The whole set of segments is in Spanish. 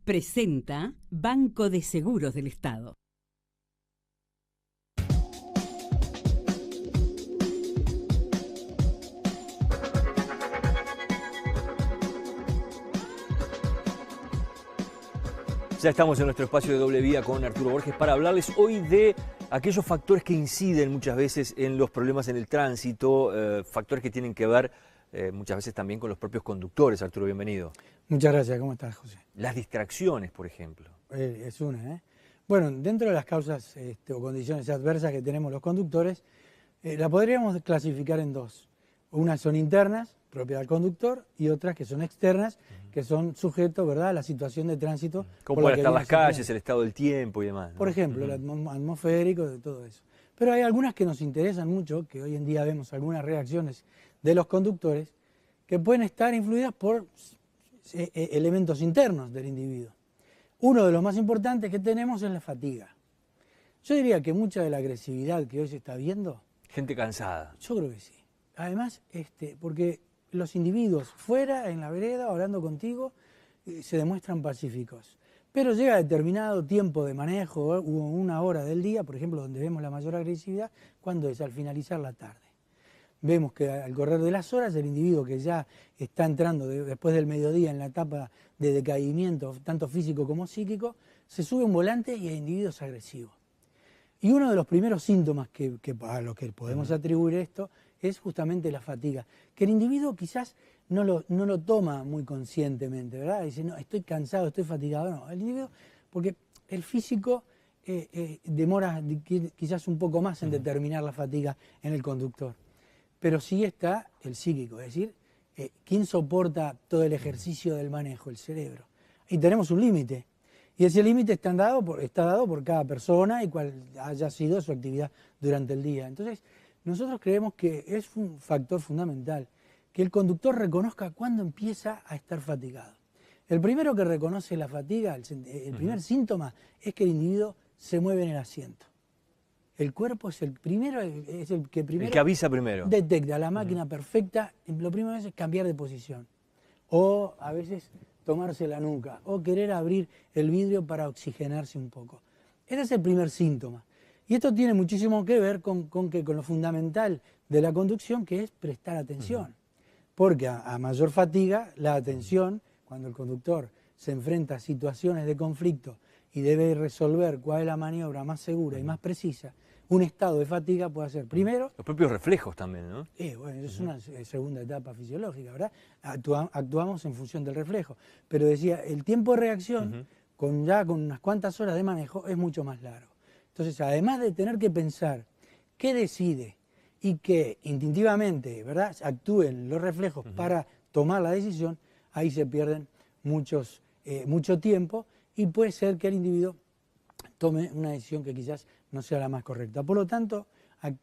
Presenta Banco de Seguros del Estado. Ya estamos en nuestro espacio de Doble Vía con Arturo Borges para hablarles hoy de aquellos factores que inciden muchas veces en los problemas en el tránsito, factores que tienen que ver muchas veces también con los propios conductores. Arturo, bienvenido. Muchas gracias, ¿cómo estás, José? Las distracciones, por ejemplo. Es una, ¿eh? Bueno, dentro de las causas o condiciones adversas que tenemos los conductores, la podríamos clasificar en dos. Unas son internas, propias del conductor, y otras que son externas, que son sujetos, ¿verdad?, a la situación de tránsito. ¿Cómo pueden estar las calles, el estado del tiempo y demás, ¿no? Por ejemplo, el atmosférico, de todo eso. Pero hay algunas que nos interesan mucho, que hoy en día vemos algunas reacciones de los conductores, que pueden estar influidas por elementos internos del individuo. Uno de los más importantes que tenemos es la fatiga. Yo diría que mucha de la agresividad que hoy se está viendo... Gente cansada. Yo creo que sí. Además, porque los individuos fuera, en la vereda, hablando contigo, se demuestran pacíficos. Pero llega determinado tiempo de manejo, una hora del día, por ejemplo, donde vemos la mayor agresividad, cuando es al finalizar la tarde. Vemos que al correr de las horas, el individuo que ya está entrando después del mediodía en la etapa de decaimiento, tanto físico como psíquico, se sube un volante y el individuo es agresivo. Y uno de los primeros síntomas a los que podemos atribuir esto es justamente la fatiga, que el individuo quizás no lo toma muy conscientemente, ¿verdad? Dice, no, estoy cansado, estoy fatigado. No, el individuo, porque el físico demora quizás un poco más en determinar la fatiga en el conductor. Pero sí está el psíquico, es decir, ¿quién soporta todo el ejercicio del manejo? El cerebro. Y tenemos un límite. Y ese límite está dado por cada persona y cuál haya sido su actividad durante el día. Entonces, nosotros creemos que es un factor fundamental que el conductor reconozca cuándo empieza a estar fatigado. El primero que reconoce la fatiga, el primer síntoma, es que el individuo se mueve en el asiento. El cuerpo es el que primero avisa primero. Detecta la máquina perfecta. Lo primero es cambiar de posición. O a veces tomarse la nuca. O querer abrir el vidrio para oxigenarse un poco. Ese es el primer síntoma. Y esto tiene muchísimo que ver con lo fundamental de la conducción, que es prestar atención. Porque a mayor fatiga, la atención, cuando el conductor se enfrenta a situaciones de conflicto y debe resolver cuál es la maniobra más segura y más precisa, un estado de fatiga puede ser primero... Los propios reflejos también, ¿no? Bueno, es una segunda etapa fisiológica, ¿verdad? Actuamos en función del reflejo. Pero decía, el tiempo de reacción, con unas cuantas horas de manejo, es mucho más largo. Entonces, además de tener que pensar qué decide y que instintivamente, ¿verdad?, actúen los reflejos para tomar la decisión, ahí se pierden mucho tiempo y puede ser que el individuo tome una decisión que quizás no sea la más correcta. Por lo tanto,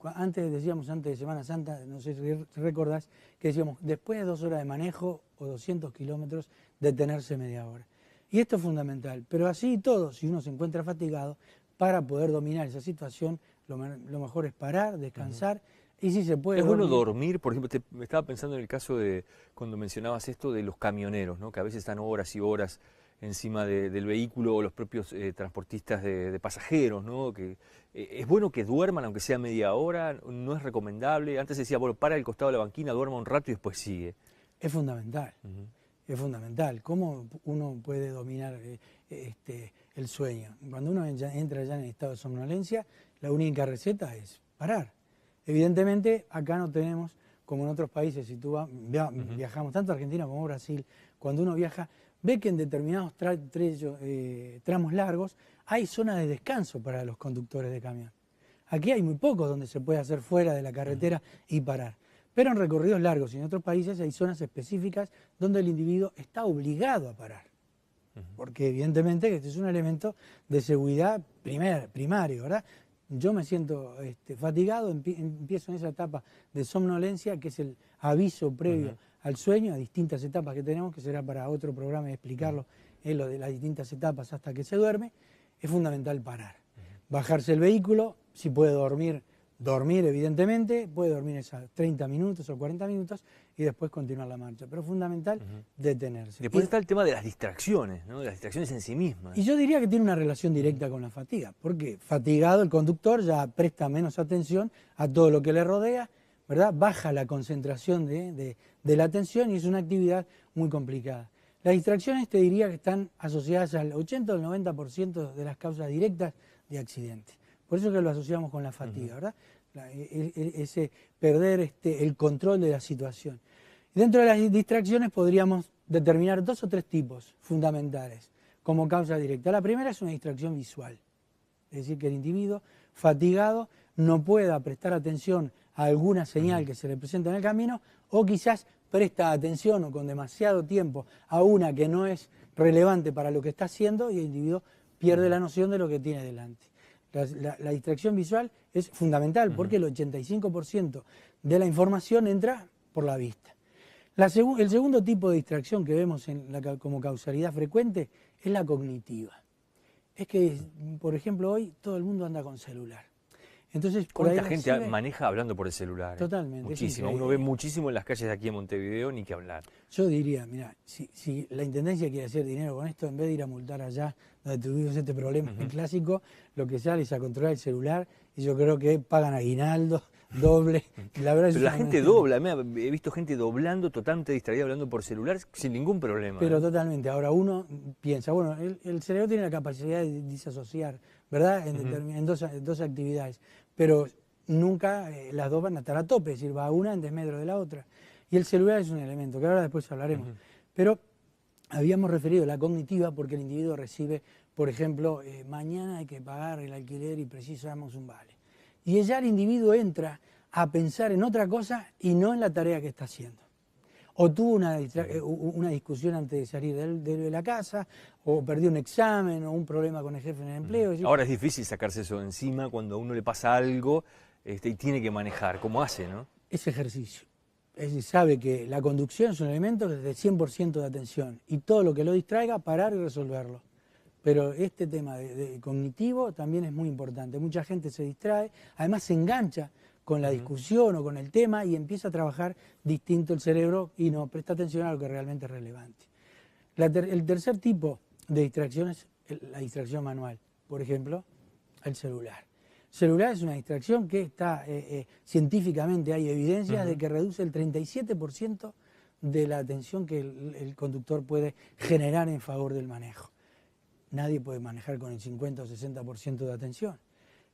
antes de Semana Santa, no sé si recordás, que decíamos, después de 2 horas de manejo o 200 kilómetros, detenerse media hora. Y esto es fundamental, pero así y todo, si uno se encuentra fatigado, para poder dominar esa situación, lo mejor es parar, descansar, y si se puede... Es bueno dormir, por ejemplo, me estaba pensando en el caso de, cuando mencionabas esto de los camioneros, ¿no?, que a veces están horas y horas encima del vehículo, o los propios transportistas de pasajeros, ¿no? Que es bueno que duerman, aunque sea media hora, no es recomendable. Antes decía, bueno, para al costado de la banquina, duerma un rato y después sigue. Es fundamental, es fundamental. ¿Cómo uno puede dominar el sueño? Cuando uno entra ya en estado de somnolencia, la única receta es parar. Evidentemente, acá no tenemos, como en otros países, si tú viajamos tanto a Argentina como a Brasil, cuando uno viaja, ve que en determinados tramos largos hay zonas de descanso para los conductores de camión. Aquí hay muy pocos donde se puede hacer fuera de la carretera y parar. Pero en recorridos largos y en otros países hay zonas específicas donde el individuo está obligado a parar. Porque evidentemente este es un elemento de seguridad primario, ¿verdad? Yo me siento fatigado, empiezo en esa etapa de somnolencia, que es el aviso previo al sueño, a distintas etapas que tenemos, que será para otro programa explicarlo, lo de las distintas etapas hasta que se duerme. Es fundamental parar. Bajarse el vehículo, si puede dormir evidentemente, puede dormir esas 30 minutos o 40 minutos, y después continuar la marcha. Pero fundamental detenerse. Después está el tema de las distracciones, ¿no? De las distracciones en sí mismas. Y yo diría que tiene una relación directa con la fatiga, porque fatigado el conductor ya presta menos atención a todo lo que le rodea, ¿verdad? Baja la concentración de la atención y es una actividad muy complicada. Las distracciones te diría que están asociadas al 80 o al 90% de las causas directas de accidentes. Por eso es que lo asociamos con la fatiga, ¿verdad? Ese perder el control de la situación. Dentro de las distracciones podríamos determinar 2 o 3 tipos fundamentales como causa directa. La primera es una distracción visual, es decir, que el individuo fatigado no pueda prestar atención a alguna señal que se le presenta en el camino, o quizás presta atención o con demasiado tiempo a una que no es relevante para lo que está haciendo y el individuo pierde la noción de lo que tiene delante. La distracción visual es fundamental porque el 85% de la información entra por la vista. El segundo tipo de distracción que vemos como causalidad frecuente es la cognitiva. Es que, por ejemplo, hoy todo el mundo anda con celular. Entonces, ¿cuánta gente maneja hablando por el celular? Totalmente. Muchísimo. Uno ve muchísimo en las calles de aquí en Montevideo, ni que hablar. Yo diría, mira, si la Intendencia quiere hacer dinero con esto, en vez de ir a multar allá donde tuvimos este problema clásico, lo que sale es a controlar el celular y yo creo que pagan aguinaldo, doble. La verdad, pero la gente dobla, he visto gente doblando, totalmente distraída, hablando por celular sin ningún problema. Pero totalmente. Ahora uno piensa, bueno, el cerebro tiene la capacidad de disasociar, ¿verdad? En dos actividades, pero nunca las dos van a estar a tope, es decir, va una en desmedro de la otra. Y el celular es un elemento, que ahora después hablaremos. Pero habíamos referido a la cognitiva porque el individuo recibe, por ejemplo, mañana hay que pagar el alquiler y precisamos un vale. Y ya el individuo entra a pensar en otra cosa y no en la tarea que está haciendo. O tuvo una discusión antes de salir de la casa, o perdió un examen, o un problema con el jefe en el empleo. Ahora es difícil sacarse eso de encima cuando a uno le pasa algo y tiene que manejar. ¿Cómo hace, no? Es ejercicio. Es decir, sabe que la conducción es un elemento de 100% de atención y todo lo que lo distraiga, parar y resolverlo. Pero este tema de cognitivo también es muy importante. Mucha gente se distrae, además se engancha con la discusión o con el tema y empieza a trabajar distinto el cerebro y no presta atención a lo que realmente es relevante. El tercer tipo de distracción es la distracción manual. Por ejemplo, el celular. El celular es una distracción que está, científicamente hay evidencias de que reduce el 37% de la atención que el conductor puede generar en favor del manejo. Nadie puede manejar con el 50 o 60% de atención.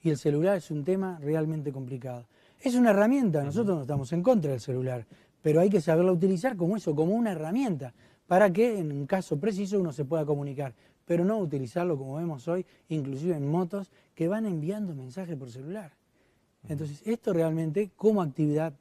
Y el celular es un tema realmente complicado. Es una herramienta, nosotros no estamos en contra del celular, pero hay que saberla utilizar como eso, como una herramienta, para que en un caso preciso uno se pueda comunicar, pero no utilizarlo como vemos hoy, inclusive en motos, que van enviando mensajes por celular. Entonces, esto realmente, como actividad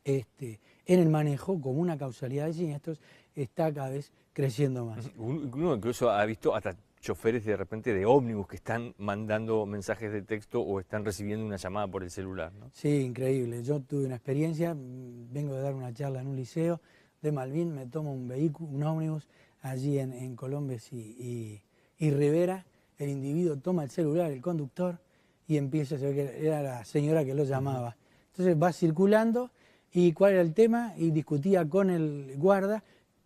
en el manejo, como una causalidad de siniestros, está cada vez creciendo más. Uno incluso ha visto hasta choferes de repente de ómnibus que están mandando mensajes de texto o están recibiendo una llamada por el celular, ¿no? Sí, increíble. Yo tuve una experiencia, vengo de dar una charla en un liceo de Malvin, me tomo un vehículo, un ómnibus, allí en Colombes y Rivera, el individuo toma el celular, el conductor, y empieza a ver que era la señora que lo llamaba. Entonces va circulando, y cuál era el tema, y discutía con el guarda,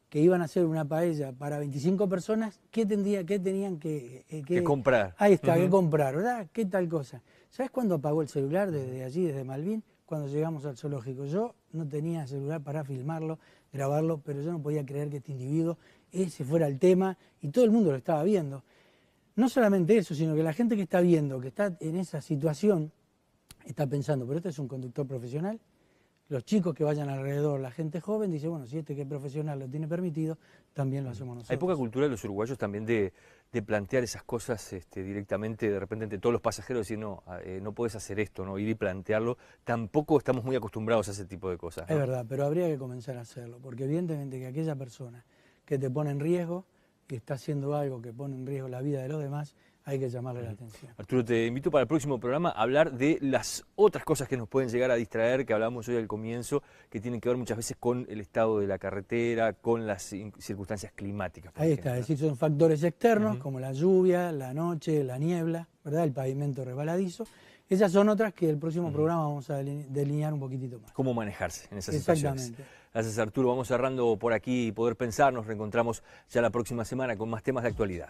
que iban a hacer una paella para 25 personas, ¿qué tenían que comprar? Ahí está, que comprar, ¿verdad? ¿Qué tal cosa? ¿Sabes cuándo apagó el celular desde allí, desde Malvin? Cuando llegamos al zoológico. Yo no tenía celular para filmarlo, grabarlo, pero yo no podía creer que este individuo, ese fuera el tema, y todo el mundo lo estaba viendo. No solamente eso, sino que la gente que está viendo, que está en esa situación, está pensando, pero este es un conductor profesional. Los chicos que vayan alrededor, la gente joven, dice, bueno, si este que es profesional lo tiene permitido, también lo hacemos nosotros. Hay poca cultura de los uruguayos también de plantear esas cosas directamente, de repente entre todos los pasajeros, decir, no, no puedes hacer esto, no ir y plantearlo. Tampoco estamos muy acostumbrados a ese tipo de cosas, ¿no? Es verdad, pero habría que comenzar a hacerlo, porque evidentemente que aquella persona que te pone en riesgo, que está haciendo algo que pone en riesgo la vida de los demás, hay que llamarle la atención. Arturo, te invito para el próximo programa a hablar de las otras cosas que nos pueden llegar a distraer, que hablamos hoy al comienzo, que tienen que ver muchas veces con el estado de la carretera, con las circunstancias climáticas. Ahí está, es decir, son factores externos como la lluvia, la noche, la niebla, ¿verdad? El pavimento resbaladizo. Esas son otras que el próximo programa vamos a delinear un poquitito más. Cómo manejarse en esas situaciones. Exactamente. Gracias, Arturo. Vamos cerrando por aquí Poder Pensar. Nos reencontramos ya la próxima semana con más temas de actualidad.